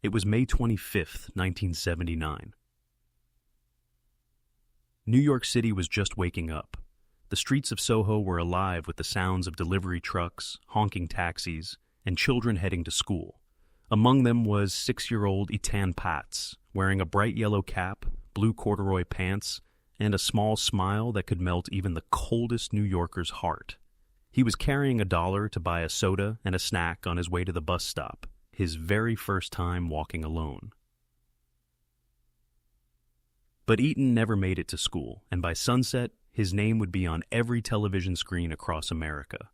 It was May 25th, 1979. New York City was just waking up. The streets of SoHo were alive with the sounds of delivery trucks, honking taxis, and children heading to school. Among them was 6-year-old Etan Patz, wearing a bright yellow cap, blue corduroy pants, and a small smile that could melt even the coldest New Yorker's heart. He was carrying $1 to buy a soda and a snack on his way to the bus stop, his very first time walking alone. But Etan never made it to school, and by sunset, his name would be on every television screen across America.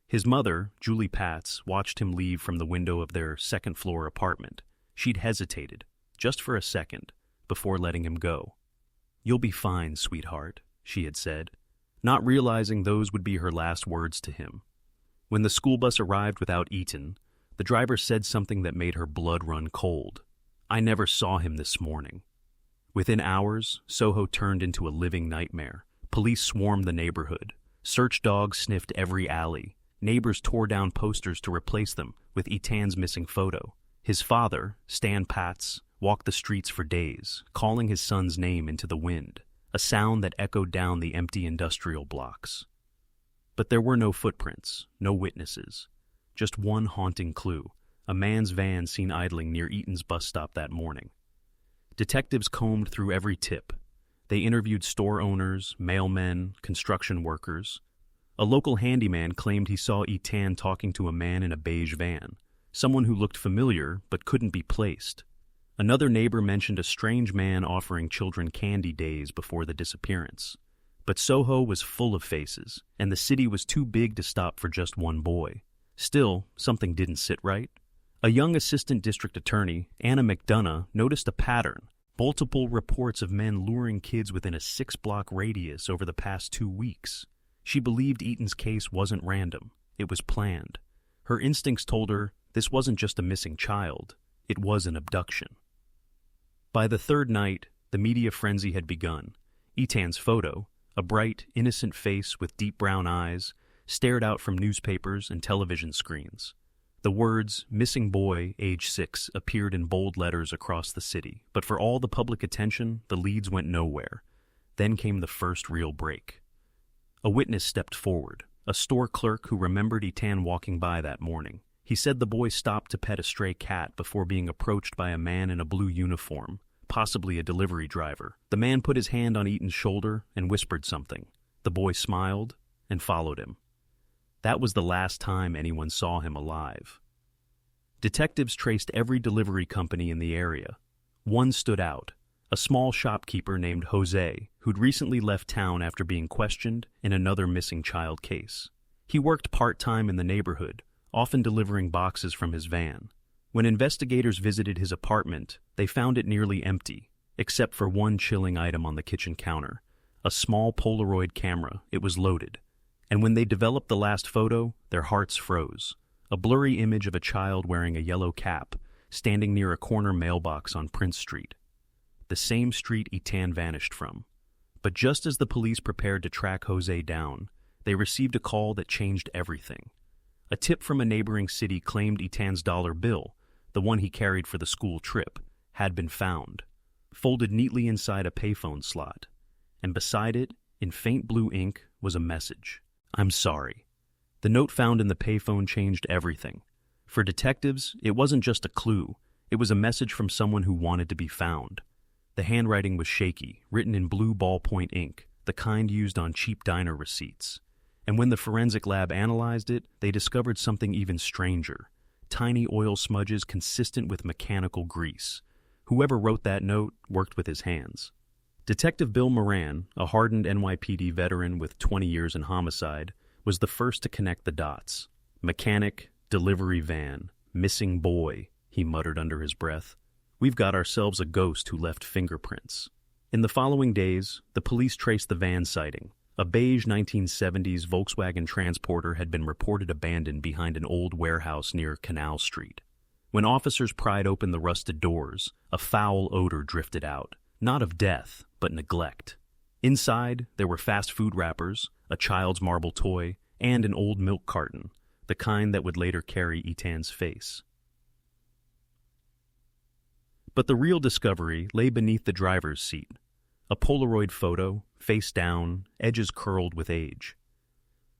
His mother, Julie Patz, watched him leave from the window of their second-floor apartment. She'd hesitated, just for a second, before letting him go. "You'll be fine, sweetheart," she had said, not realizing those would be her last words to him. When the school bus arrived without Etan, the driver said something that made her blood run cold. "I never saw him this morning." Within hours, SoHo turned into a living nightmare. Police swarmed the neighborhood. Search dogs sniffed every alley. Neighbors tore down posters to replace them with Etan's missing photo. His father, Stan Patz, walked the streets for days, calling his son's name into the wind, a sound that echoed down the empty industrial blocks. But there were no footprints, no witnesses. Just one haunting clue, a man's van seen idling near Etan's bus stop that morning. Detectives combed through every tip. They interviewed store owners, mailmen, construction workers. A local handyman claimed he saw Etan talking to a man in a beige van, someone who looked familiar but couldn't be placed. Another neighbor mentioned a strange man offering children candy days before the disappearance. But SoHo was full of faces, and the city was too big to stop for just one boy. Still, something didn't sit right. A young assistant district attorney, Anna McDonough, noticed a pattern. Multiple reports of men luring kids within a 6-block radius over the past 2 weeks. She believed Etan's case wasn't random. It was planned. Her instincts told her this wasn't just a missing child. It was an abduction. By the third night, the media frenzy had begun. Etan's photo, a bright, innocent face with deep brown eyes, stared out from newspapers and television screens. The words, "Missing Boy, age 6, appeared in bold letters across the city, but for all the public attention, the leads went nowhere. Then came the first real break. A witness stepped forward, a store clerk who remembered Etan walking by that morning. He said the boy stopped to pet a stray cat before being approached by a man in a blue uniform, possibly a delivery driver. The man put his hand on Etan's shoulder and whispered something. The boy smiled and followed him. That was the last time anyone saw him alive. Detectives traced every delivery company in the area. One stood out, a small shopkeeper named Jose, who'd recently left town after being questioned in another missing child case. He worked part-time in the neighborhood, often delivering boxes from his van. When investigators visited his apartment, they found it nearly empty, except for one chilling item on the kitchen counter, a small Polaroid camera. It was loaded. And when they developed the last photo, their hearts froze. A blurry image of a child wearing a yellow cap, standing near a corner mailbox on Prince Street. The same street Etan vanished from. But just as the police prepared to track Jose down, they received a call that changed everything. A tip from a neighboring city claimed Etan's dollar bill, the one he carried for the school trip, had been found, folded neatly inside a payphone slot. And beside it, in faint blue ink, was a message. "I'm sorry." The note found in the payphone changed everything. For detectives, it wasn't just a clue. It was a message from someone who wanted to be found. The handwriting was shaky, written in blue ballpoint ink, the kind used on cheap diner receipts. And when the forensic lab analyzed it, they discovered something even stranger. Tiny oil smudges consistent with mechanical grease. Whoever wrote that note worked with his hands. Detective Bill Moran, a hardened NYPD veteran with 20 years in homicide, was the first to connect the dots. "Mechanic, delivery van, missing boy," he muttered under his breath. "We've got ourselves a ghost who left fingerprints." In the following days, the police traced the van sighting. A beige 1970s Volkswagen Transporter had been reported abandoned behind an old warehouse near Canal Street. When officers pried open the rusted doors, a foul odor drifted out, not of death, but neglect. Inside, there were fast food wrappers, a child's marble toy, and an old milk carton, the kind that would later carry Etan's face. But the real discovery lay beneath the driver's seat. A Polaroid photo, face down, edges curled with age.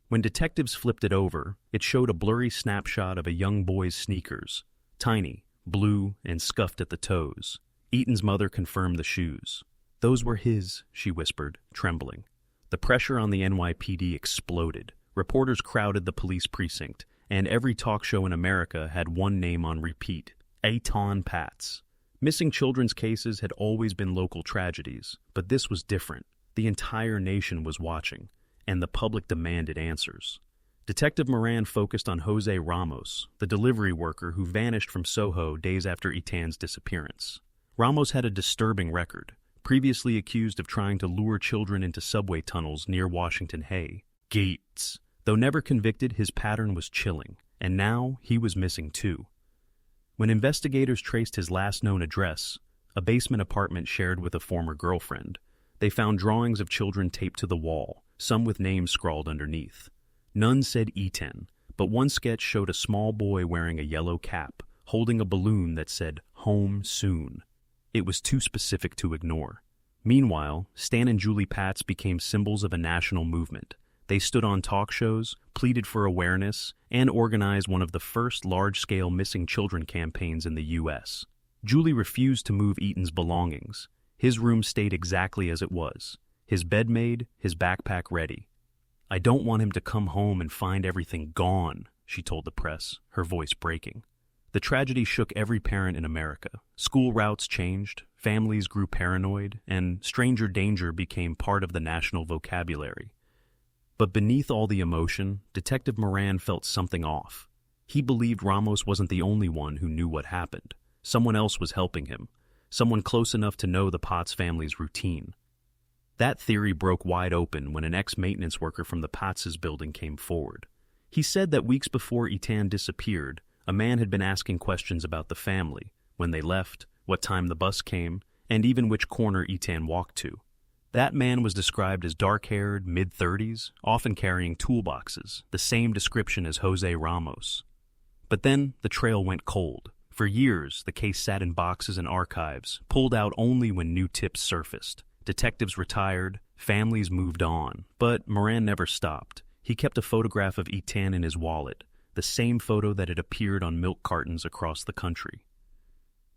When detectives flipped it over, it showed a blurry snapshot of a young boy's sneakers, tiny, blue, and scuffed at the toes. Etan's mother confirmed the shoes. "Those were his," she whispered, trembling. The pressure on the NYPD exploded. Reporters crowded the police precinct, and every talk show in America had one name on repeat: Etan Patz. Missing children's cases had always been local tragedies, but this was different. The entire nation was watching, and the public demanded answers. Detective Moran focused on Jose Ramos, the delivery worker who vanished from SoHo days after Etan's disappearance. Ramos had a disturbing record, previously accused of trying to lure children into subway tunnels near Washington Gates. Though never convicted, his pattern was chilling, and now he was missing too. When investigators traced his last known address, a basement apartment shared with a former girlfriend, they found drawings of children taped to the wall, some with names scrawled underneath. None said Etan, but one sketch showed a small boy wearing a yellow cap, holding a balloon that said, "Home soon." It was too specific to ignore. Meanwhile, Stan and Julie Patz became symbols of a national movement. They stood on talk shows, pleaded for awareness, and organized one of the first large-scale missing children campaigns in the U.S. Julie refused to move Etan's belongings. His room stayed exactly as it was. His bed made, his backpack ready. "I don't want him to come home and find everything gone," she told the press, her voice breaking. The tragedy shook every parent in America. School routes changed, families grew paranoid, and stranger danger became part of the national vocabulary. But beneath all the emotion, Detective Moran felt something off. He believed Ramos wasn't the only one who knew what happened. Someone else was helping him, someone close enough to know the Patz family's routine. That theory broke wide open when an ex-maintenance worker from the Patz's building came forward. He said that weeks before Etan disappeared, a man had been asking questions about the family, when they left, what time the bus came, and even which corner Etan walked to. That man was described as dark-haired, mid-30s, often carrying toolboxes, the same description as Jose Ramos. But then the trail went cold. For years, the case sat in boxes and archives, pulled out only when new tips surfaced. Detectives retired, families moved on, but Moran never stopped. He kept a photograph of Etan in his wallet, the same photo that had appeared on milk cartons across the country.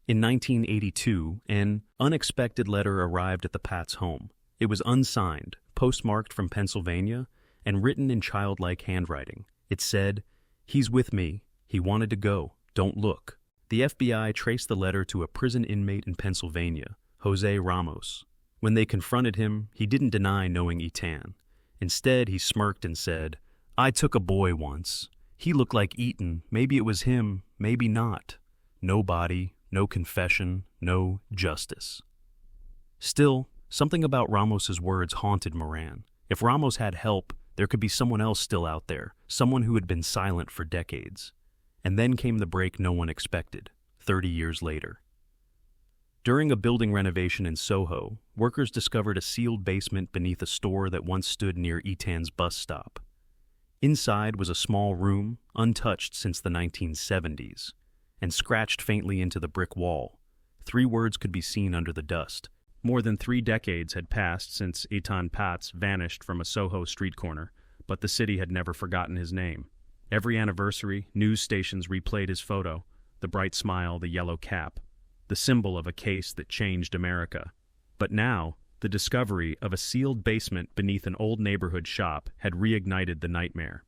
In 1982, an unexpected letter arrived at the Patz home. It was unsigned, postmarked from Pennsylvania, and written in childlike handwriting. It said, "He's with me. He wanted to go. Don't look." The FBI traced the letter to a prison inmate in Pennsylvania, Jose Ramos. When they confronted him, he didn't deny knowing Etan. Instead, he smirked and said, "I took a boy once. He looked like Etan. Maybe it was him, maybe not. No body, no confession, no justice." Still, something about Ramos's words haunted Moran. If Ramos had help, there could be someone else still out there, someone who had been silent for decades. And then came the break no one expected, 30 years later. During a building renovation in SoHo, workers discovered a sealed basement beneath a store that once stood near Etan's bus stop. Inside was a small room, untouched since the 1970s, and scratched faintly into the brick wall. 3 words could be seen under the dust. More than 3 decades had passed since Etan Patz vanished from a SoHo street corner, but the city had never forgotten his name. Every anniversary, news stations replayed his photo, the bright smile, the yellow cap, the symbol of a case that changed America. But now, the discovery of a sealed basement beneath an old neighborhood shop had reignited the nightmare.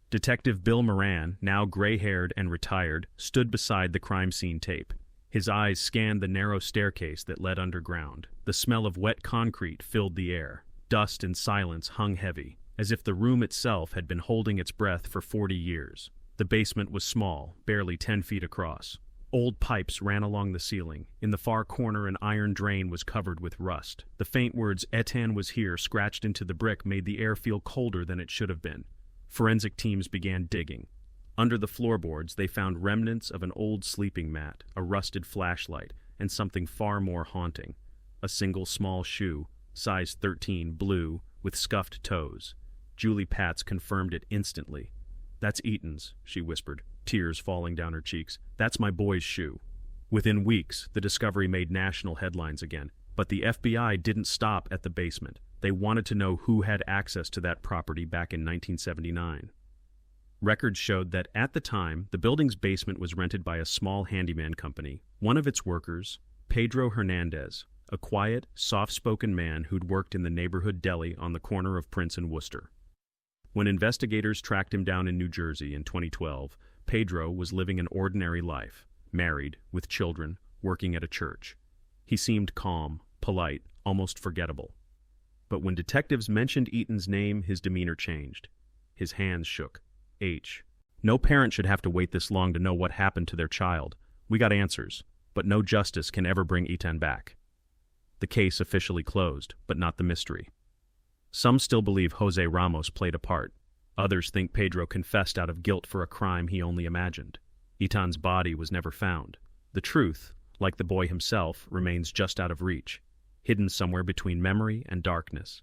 Detective Bill Moran, now gray-haired and retired, stood beside the crime scene tape. His eyes scanned the narrow staircase that led underground. The smell of wet concrete filled the air. Dust and silence hung heavy, as if the room itself had been holding its breath for 40 years. The basement was small, barely 10 feet across. Old pipes ran along the ceiling. In the far corner, an iron drain was covered with rust. The faint words, "Etan was here," scratched into the brick made the air feel colder than it should have been. Forensic teams began digging. Under the floorboards, they found remnants of an old sleeping mat, a rusted flashlight, and something far more haunting. A single small shoe, size 13, blue, with scuffed toes. Julie Patz confirmed it instantly. "That's Etan's," she whispered, tears falling down her cheeks. "That's my boy's shoe." Within weeks, the discovery made national headlines again, but the FBI didn't stop at the basement. They wanted to know who had access to that property back in 1979. Records showed that at the time, the building's basement was rented by a small handyman company. One of its workers, Pedro Hernandez, a quiet, soft-spoken man who'd worked in the neighborhood deli on the corner of Prince and Worcester. When investigators tracked him down in New Jersey in 2012, Pedro was living an ordinary life, married, with children, working at a church. He seemed calm, polite, almost forgettable. But when detectives mentioned Etan's name, his demeanor changed. His hands shook. No parent should have to wait this long to know what happened to their child. We got answers, but no justice can ever bring Etan back. The case officially closed, but not the mystery. Some still believe Jose Ramos played a part. Others think Pedro confessed out of guilt for a crime he only imagined. Etan's body was never found. The truth, like the boy himself, remains just out of reach, hidden somewhere between memory and darkness.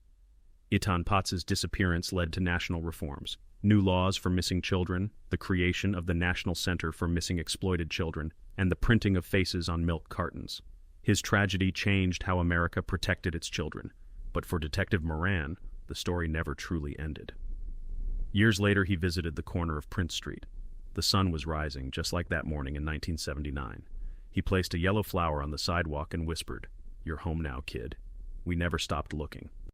Etan Patz's disappearance led to national reforms. New laws for missing children, the creation of the National Center for Missing Exploited Children, and the printing of faces on milk cartons. His tragedy changed how America protected its children, but for Detective Moran, the story never truly ended. Years later, he visited the corner of Prince Street. The sun was rising, just like that morning in 1979. He placed a yellow flower on the sidewalk and whispered, "You're home now, kid." We never stopped looking.